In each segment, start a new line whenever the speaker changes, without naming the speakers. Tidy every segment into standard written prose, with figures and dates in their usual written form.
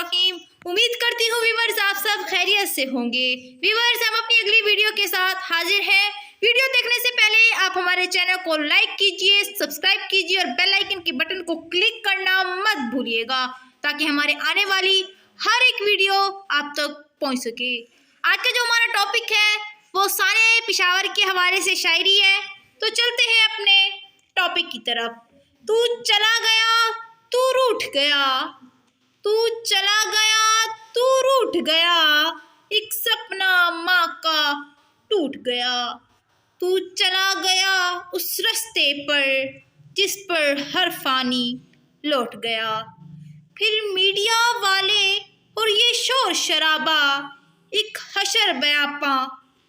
रहीम। उम्मीद करती हूँ व्यूअर्स आप सब खैरियत से होंगे। व्यूअर्स हम अपनी अगली वीडियो के साथ हाजिर हैं। वीडियो देखने से पहले आप हमारे चैनल को लाइक कीजिए, सब्सक्राइब कीजिए और बेल आइकन के बटन को क्लिक करना मत भूलिएगा ताकि हमारे आने वाली हर एक वीडियो आप तक पहुँच सके। आज का जो हमारा टॉपिक है वो साने पेशावर के हवाले से शायरी है। तो चलते हैं अपने टॉपिक की तरफ। तू चला गया तू रूठ गया, तू चला गया तू रूठ गया, एक सपना माँ का टूट गया। तू चला गया उस रास्ते पर जिस पर हर फानी लौट गया। फिर मीडिया वाले और ये शोर शराबा, एक हशर बयापा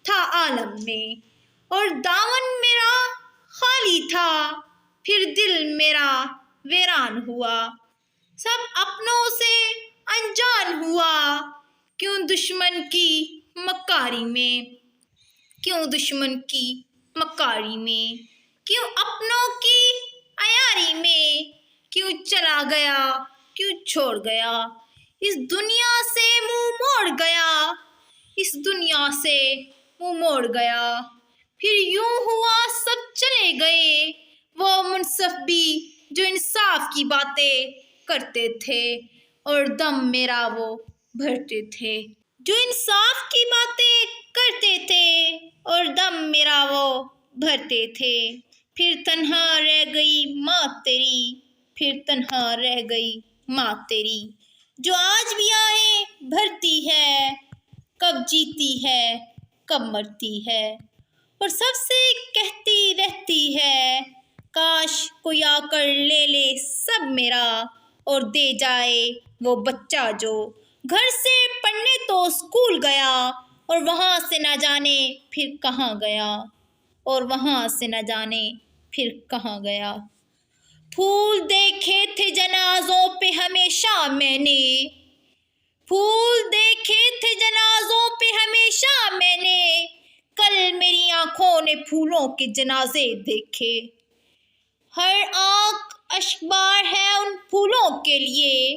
था आलम में, और दामन मेरा खाली था, फिर दिल मेरा वीरान हुआ। सब अपनों से अनजान हुआ, क्यों दुश्मन की मक्कारी में, क्यों दुश्मन की मक्कारी में, क्यों अपनों की अयारी में, क्यों चला गया क्यों छोड़ गया। इस दुनिया से मुंह मोड़ गया, इस दुनिया से मुंह मोड़ गया। फिर यूं हुआ सब चले गए, वो मुनसफ भी जो इंसाफ की बातें करते थे, और दम मेरा वो भरते थे। जो इंसाफ की बातें करते थे और दम मेरा वो भरते थे। फिर तन्हा रह गई माँ तेरी, फिर तन्हा रह गई माँ तेरी, जो आज भी आए भरती है, कब जीती है कब मरती है, और सबसे कहती रहती है, काश कोई आकर ले ले सब मेरा, और दे जाए वो बच्चा जो घर से पढ़ने तो स्कूल गया, और वहाँ से न जाने फिर कहाँ गया, और वहाँ से न जाने फिर कहाँ गया। फूल देखे थे जनाजों पे हमेशा मैंने, फूल देखे थे जनाजों पे हमेशा मैंने, कल मेरी आँखों ने फूलों के जनाजे देखे। हर आँख अश्कबार है उन फूलों के लिए,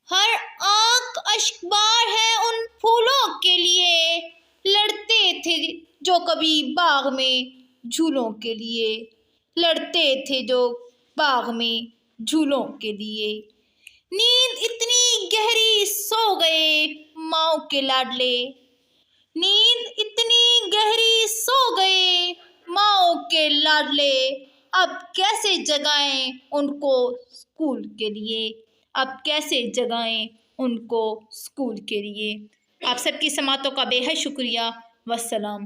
हर आँख अश्कबार है उन फूलों के लिए, लड़ते थे जो कभी बाग में झूलों के लिए, लड़ते थे जो बाग में झूलों के लिए। नींद इतनी गहरी सो गए माँओं के लाडले, नींद इतनी गहरी सो गए माँओं के लाडले, अब कैसे जगाएं उनको स्कूल के लिए, अब कैसे जगाएं उनको स्कूल के लिए। आप सबकी समातों का बेहद शुक्रिया। वस्सलाम।